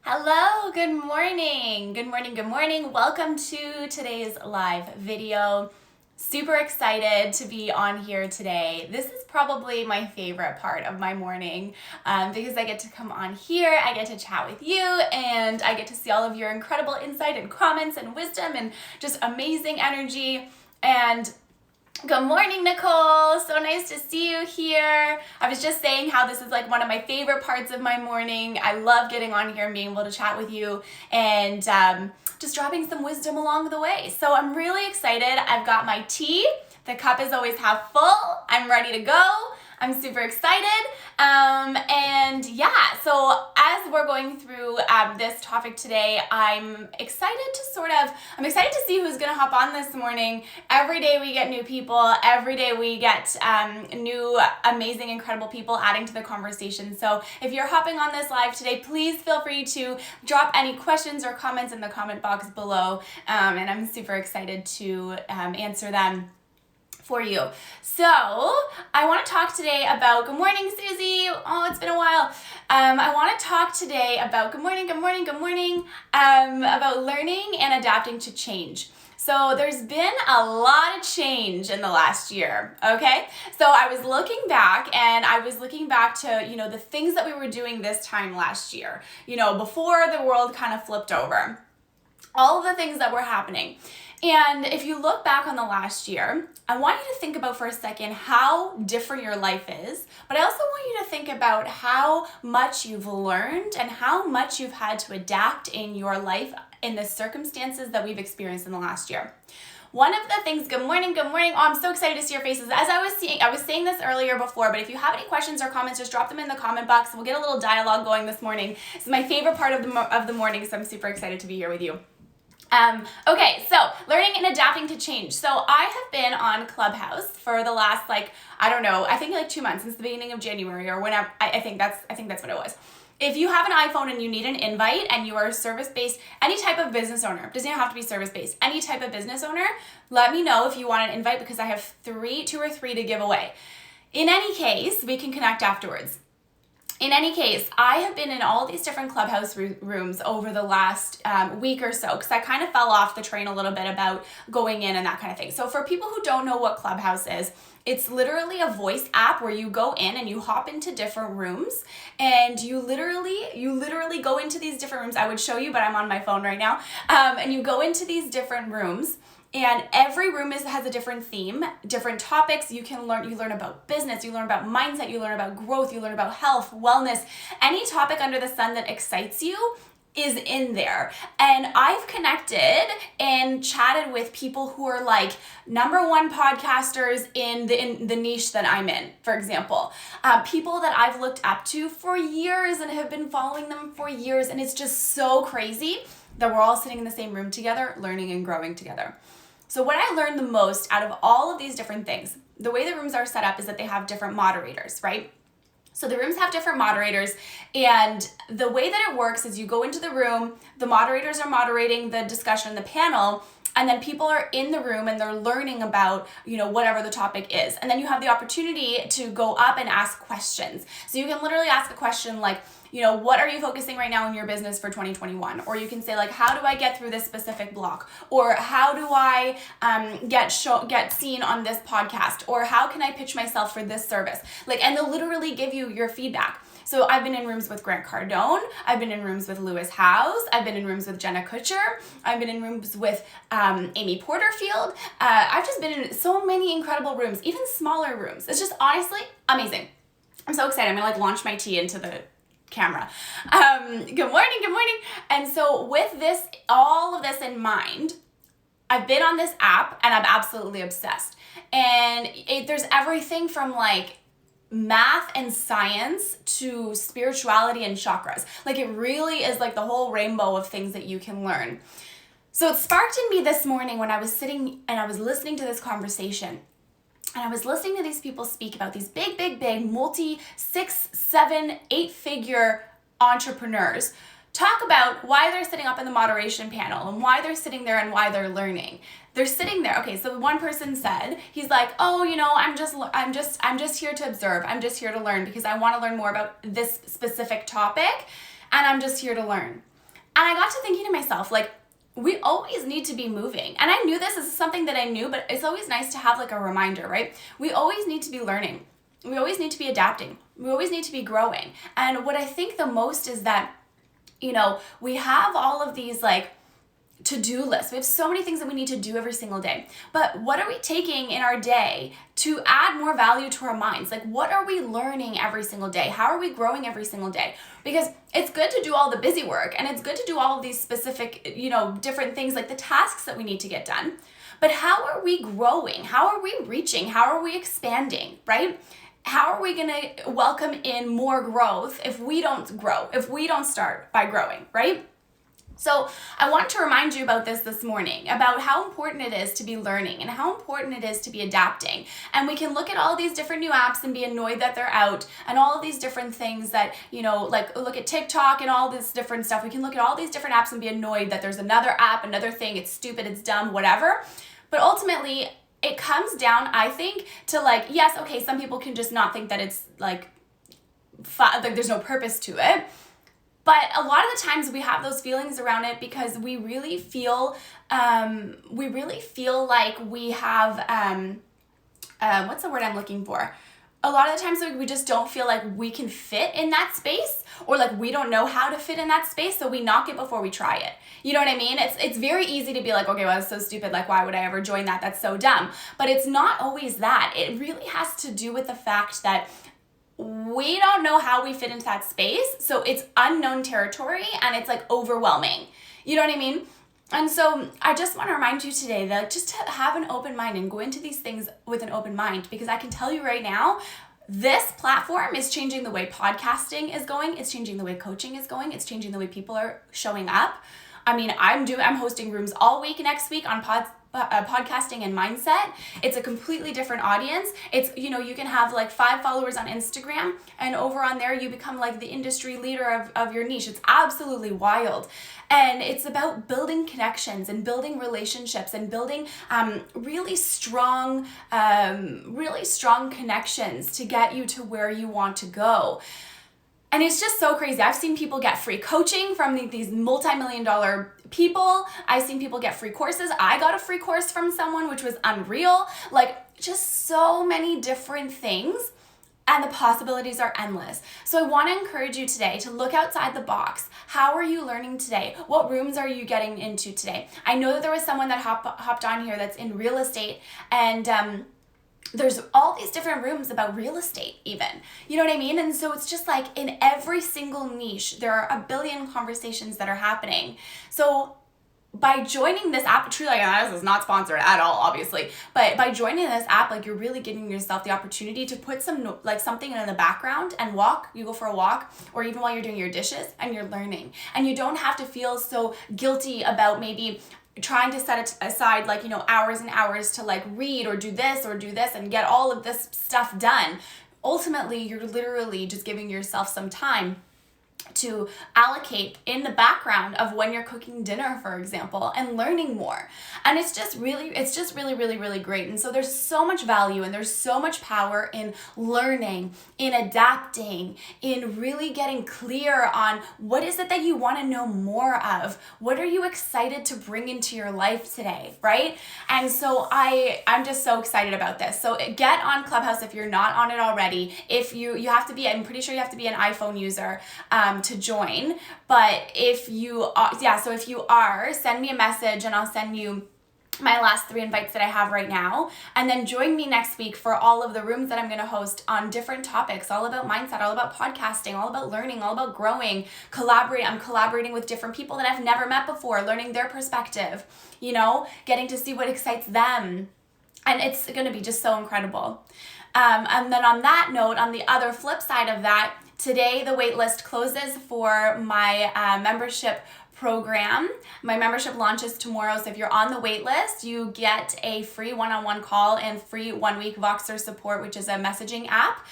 Hello, good morning. Good morning, good morning. Welcome to today's live video. Super excited to be on here today. This is probably my favorite part of my morning because I get to come on here, I get to chat with you, and I get to see all of your incredible insight and comments and wisdom and just amazing energy. And good morning, Nicole. So nice to see you here. I was just saying how this is like one of my favorite parts of my morning. I love getting on here and being able to chat with you and just dropping some wisdom along the way. So I'm really excited. I've got my tea. The cup is always half full. I'm ready to go. I'm super excited. And yeah, so as we're going through this topic today, I'm excited to see who's gonna hop on this morning. Every day we get new people. Every day we get new, amazing, incredible people adding to the conversation. So if you're hopping on this live today, please feel free to drop any questions or comments in the comment box below. And I'm super excited to answer them for you. So I want to talk today about, good morning, Susie. Oh, it's been a while. I want to talk today about, good morning, about learning and adapting to change. So there's been a lot of change in the last year, okay? So I was looking back to, the things that we were doing this time last year, before the world kind of flipped over. All of the things that were happening. And if you look back on the last year, I want you to think about for a second how different your life is, but I also want you to think about how much you've learned and how much you've had to adapt in your life in the circumstances that we've experienced in the last year. One of the things, good morning. Oh, I'm so excited to see your faces. As I was saying this earlier before, but if you have any questions or comments, just drop them in the comment box. We'll get a little dialogue going this morning. This is my favorite part of the morning, so I'm super excited to be here with you. Okay, so learning and adapting to change. So I have been on Clubhouse for the last I think 2 months, since the beginning of January or whenever. I think that's what it was. If you have an iPhone and you need an invite and you are service-based, any type of business owner, doesn't have to be service-based, any type of business owner, let me know if you want an invite because I have 2 or 3 to give away. In any case, we can connect afterwards. In any case, I have been in all these different Clubhouse rooms over the last week or so because I kind of fell off the train a little bit about going in and that kind of thing. So for people who don't know what Clubhouse is, it's literally a voice app where you go in and you hop into different rooms and you literally go into these different rooms. I would show you, but I'm on my phone right now. And you go into these different rooms. And every room has a different theme, different topics. You learn about business, you learn about mindset, you learn about growth, you learn about health, wellness. Any topic under the sun that excites you is in there. And I've connected and chatted with people who are like #1 podcasters in the niche that I'm in, for example. People that I've looked up to for years and have been following them for years. And it's just so crazy that we're all sitting in the same room together, learning and growing together. So what I learned the most out of all of these different things, the way the rooms are set up is that they have different moderators, right? So the rooms have different moderators, and the way that it works is you go into the room, the moderators are moderating the discussion, the panel, and then people are in the room and they're learning about, whatever the topic is. And then you have the opportunity to go up and ask questions. So you can literally ask a question like, what are you focusing right now in your business for 2021? Or you can say like, how do I get through this specific block? Or how do I get seen on this podcast? Or how can I pitch myself for this service? And they'll literally give you your feedback. So I've been in rooms with Grant Cardone. I've been in rooms with Lewis Howes. I've been in rooms with Jenna Kutcher. I've been in rooms with Amy Porterfield. I've just been in so many incredible rooms, even smaller rooms. It's just honestly amazing. I'm so excited. I'm gonna launch my tea into the camera. Good morning. And so with all of this in mind, I've been on this app and I'm absolutely obsessed. And there's everything from math and science to spirituality and chakras. It really is the whole rainbow of things that you can learn. So it sparked in me this morning when I was sitting and I was listening to this conversation. And I was listening to these people speak about these big, multi 6, 7, 8-figure entrepreneurs talk about why they're sitting up in the moderation panel and why they're sitting there and why they're learning. They're sitting there. Okay, so one person said, he's like, I'm just here to observe. I'm just here to learn because I want to learn more about this specific topic and I'm just here to learn. And I got to thinking to myself, like, we always need to be moving. And I knew this is something that I knew, but it's always nice to have like a reminder, right? We always need to be learning. We always need to be adapting. We always need to be growing. And what I think the most is that, we have all of these like to-do lists. We have so many things that we need to do every single day. But what are we taking in our day to add more value to our minds? Like, what are we learning every single day? How are we growing every single day? Because it's good to do all the busy work, and it's good to do all of these specific, different things, like the tasks that we need to get done. But how are we growing? How are we reaching? How are we expanding, right? How are we going to welcome in more growth if we don't grow, if we don't start by growing, right? So I wanted to remind you about this morning, about how important it is to be learning and how important it is to be adapting. And we can look at all these different new apps and be annoyed that they're out, and all of these different things that, like look at TikTok and all this different stuff. We can look at all these different apps and be annoyed that there's another app, another thing, it's stupid, it's dumb, whatever. But ultimately, it comes down, I think, to like, yes, okay, some people can just not think that it's like there's no purpose to it. But a lot of the times we have those feelings around it because we really feel like we have, what's the word I'm looking for? A lot of the times we just don't feel like we can fit in that space, or like we don't know how to fit in that space, so we knock it before we try it. You know what I mean? It's very easy to be like, okay, well, that's so stupid, like why would I ever join that? That's so dumb. But it's not always that. It really has to do with the fact that we don't know how we fit into that space, so it's unknown territory and it's like overwhelming. You know what I mean? And so I just want to remind you today that just to have an open mind and go into these things with an open mind, because I can tell you right now, this platform is changing the way podcasting is going. It's changing the way coaching is going. It's changing the way people are showing up. I mean, I'm hosting rooms all week next week on podcasting and mindset. It's a completely different audience. It's, you can have like 5 followers on Instagram, and over on there you become like the industry leader of your niche. It's absolutely wild. And it's about building connections and building relationships and building really strong connections to get you to where you want to go. And it's just so crazy. I've seen people get free coaching from these multi-million-dollar people. I've seen people get free courses. I got a free course from someone, which was unreal. Like, just so many different things, and the possibilities are endless. So I want to encourage you today to look outside the box. How are you learning today? What rooms are you getting into today? I know that there was someone that hopped on here that's in real estate, and there's all these different rooms about real estate even. You know what I mean? And so it's just like in every single niche, there are a billion conversations that are happening. So by joining this app, truly, like, this is not sponsored at all, obviously, but by joining this app, like, you're really giving yourself the opportunity to put something in the background and you go for a walk, or even while you're doing your dishes, and you're learning. And you don't have to feel so guilty about maybe trying to set it aside, like, hours and hours to like read or do this and get all of this stuff done. Ultimately, you're literally just giving yourself some time to allocate in the background of when you're cooking dinner, for example, and learning more. And it's just really, really, really great. And so there's so much value and there's so much power in learning, in adapting, in really getting clear on what is it that you want to know more of? What are you excited to bring into your life today, right? And so I'm just so excited about this. So get on Clubhouse if you're not on it already. If you have to be, I'm pretty sure you have to be an iPhone user to join, but if you are, send me a message and I'll send you my last 3 invites that I have right now, and then join me next week for all of the rooms that I'm going to host on different topics, all about mindset, all about podcasting, all about learning, all about growing, collaborating. I'm collaborating with different people that I've never met before, learning their perspective, getting to see what excites them, and it's going to be just so incredible. And then on that note, on the other flip side of that, today the waitlist closes for my membership program. My membership launches tomorrow, so if you're on the waitlist, you get a free one-on-one call and free 1-week Voxer support, which is a messaging app,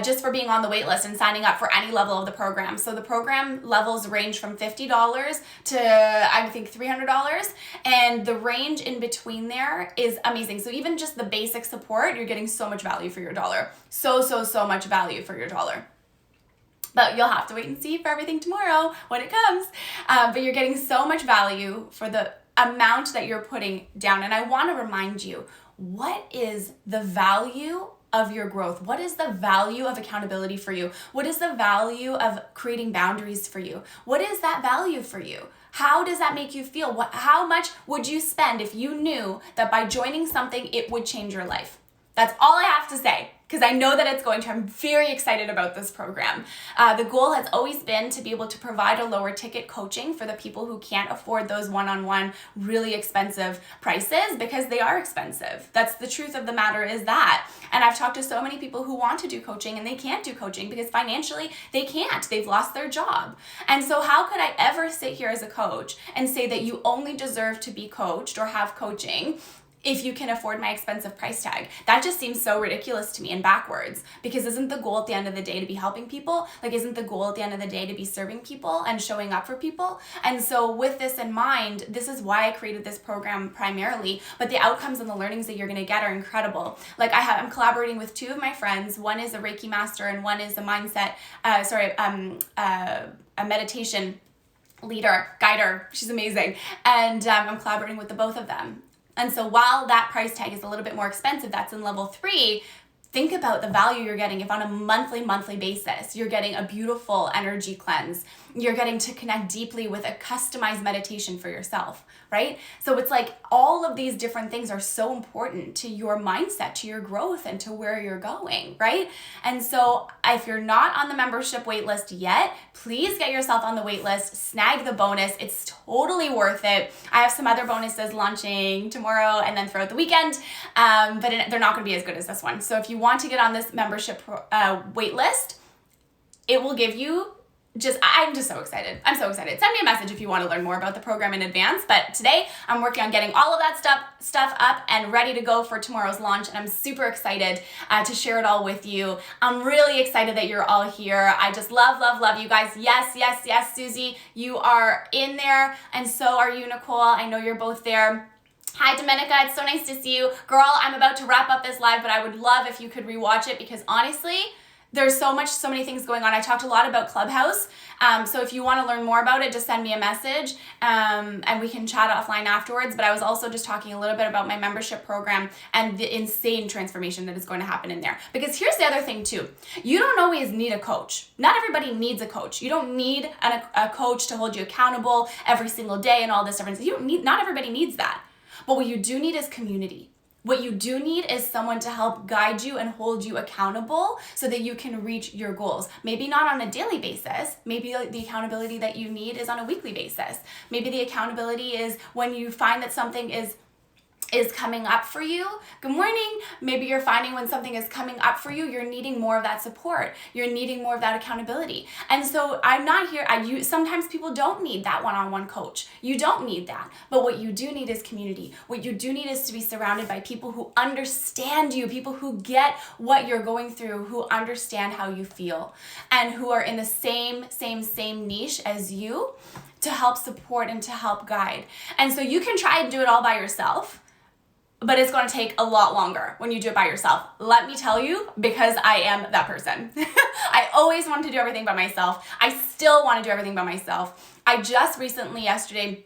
just for being on the waitlist and signing up for any level of the program. So the program levels range from $50 to, I think, $300, and the range in between there is amazing. So even just the basic support, you're getting so much value for your dollar. So much value for your dollar. But you'll have to wait and see for everything tomorrow when it comes. But you're getting so much value for the amount that you're putting down. And I want to remind you, what is the value of your growth? What is the value of accountability for you? What is the value of creating boundaries for you? What is that value for you? How does that make you feel? How much would you spend if you knew that by joining something, it would change your life? That's all I have to say, because I know that it's going to. I'm very excited about this program. The goal has always been to be able to provide a lower ticket coaching for the people who can't afford those one-on-one really expensive prices, because they are expensive. That's the truth of the matter, is that. And I've talked to so many people who want to do coaching and they can't do coaching because financially they can't. They've lost their job. And so how could I ever sit here as a coach and say that you only deserve to be coached or have coaching if you can afford my expensive price tag? That just seems so ridiculous to me and backwards, because isn't the goal at the end of the day to be helping people? Like, isn't the goal at the end of the day to be serving people and showing up for people? And so with this in mind, this is why I created this program primarily, but the outcomes and the learnings that you're gonna get are incredible. Like I'm collaborating with two of my friends. One is a Reiki master and one is a a meditation guider. She's amazing. And I'm collaborating with the both of them. And so while that price tag is a little bit more expensive, that's in level 3, think about the value you're getting if on a monthly basis, you're getting a beautiful energy cleanse. You're getting to connect deeply with a customized meditation for yourself, right? So it's like all of these different things are so important to your mindset, to your growth, and to where you're going, right? And so if you're not on the membership waitlist yet, please get yourself on the waitlist, snag the bonus. It's totally worth it. I have some other bonuses launching tomorrow and then throughout the weekend, but they're not gonna be as good as this one. So if you want to get on this membership waitlist, it will give you I'm just so excited. I'm so excited. Send me a message if you want to learn more about the program in advance. But today I'm working on getting all of that stuff up and ready to go for tomorrow's launch. And I'm super excited to share it all with you. I'm really excited that you're all here. I just love you guys. Yes, Susie, you are in there. And so are you, Nicole. I know you're both there. Hi, Domenica. It's so nice to see you. Girl, I'm about to wrap up this live, but I would love if you could rewatch it, because honestly, there's so many things going on. I talked a lot about Clubhouse. So if you want to learn more about it, just send me a message and we can chat offline afterwards. But I was also just talking a little bit about my membership program and the insane transformation that is going to happen in there. Because here's the other thing too. You don't always need a coach. Not everybody needs a coach. You don't need a coach to hold you accountable every single day and all this different. Not everybody needs that. But what you do need is community. What you do need is someone to help guide you and hold you accountable so that you can reach your goals. Maybe not on a daily basis. Maybe the accountability that you need is on a weekly basis. Maybe the accountability is when you find that something is coming up for you. Good morning. Maybe you're finding when something is coming up for you, you're needing more of that support. You're needing more of that accountability. And so I'm not here. Sometimes people don't need that one-on-one coach. You don't need that. But what you do need is community. What you do need is to be surrounded by people who understand you, people who get what you're going through, who understand how you feel, and who are in the same niche as you to help support and to help guide. And so you can try and do it all by yourself, but it's going to take a lot longer when you do it by yourself. Let me tell you, because I am that person. I always wanted to do everything by myself. I still want to do everything by myself. I just recently, yesterday,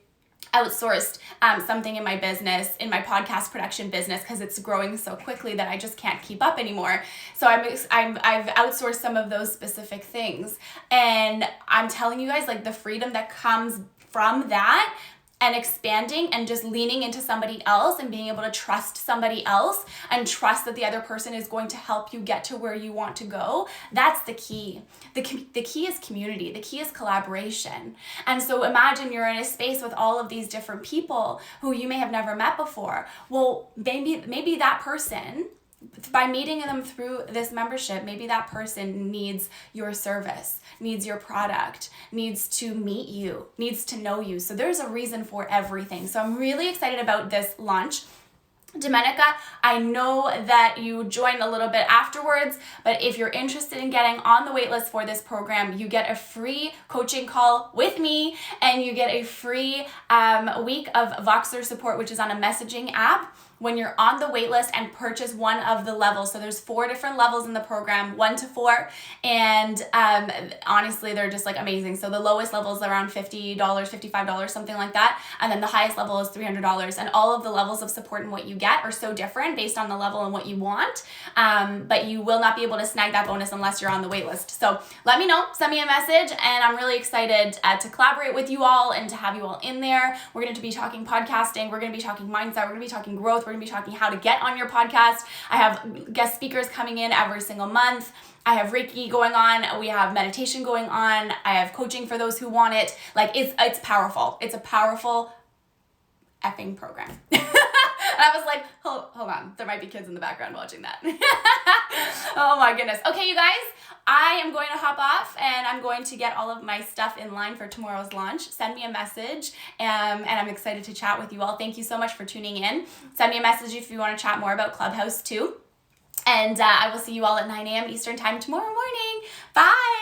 outsourced something in my business, in my podcast production business, because it's growing so quickly that I just can't keep up anymore. So I've outsourced some of those specific things. And I'm telling you guys, like, the freedom that comes from that and expanding and just leaning into somebody else and being able to trust somebody else and trust that the other person is going to help you get to where you want to go. That's the key. The key is community. The key is collaboration. And so imagine you're in a space with all of these different people who you may have never met before. Well, maybe that person, by meeting them through this membership, maybe that person needs your service, needs your product, needs to meet you, needs to know you. So there's a reason for everything. So I'm really excited about this launch. Domenica, I know that you joined a little bit afterwards, but if you're interested in getting on the waitlist for this program, you get a free coaching call with me, and you get a free week of Voxer support, which is on a messaging app. when you're on the wait list and purchase one of the levels. So there's 4 different levels in the program, 1 to 4. And honestly, they're just like amazing. So the lowest level is around $50, $55, something like that. And then the highest level is $300. And all of the levels of support and what you get are so different based on the level and what you want. But you will not be able to snag that bonus unless you're on the wait list. So let me know, send me a message, and I'm really excited to collaborate with you all and to have you all in there. We're going to be talking podcasting. We're going to be talking mindset. We're going to be talking growth. We're going to be talking how to get on your podcast. I have guest speakers coming in every single month. I have Reiki going on. We have meditation going on. I have coaching for those who want it. Like it's powerful. It's a powerful effing program. And I was like, hold on. There might be kids in the background watching that. Oh my goodness. Okay, you guys, I am going to hop off and I'm going to get all of my stuff in line for tomorrow's launch. Send me a message and I'm excited to chat with you all. Thank you so much for tuning in. Send me a message if you want to chat more about Clubhouse too. And I will see you all at 9 a.m. Eastern time tomorrow morning. Bye.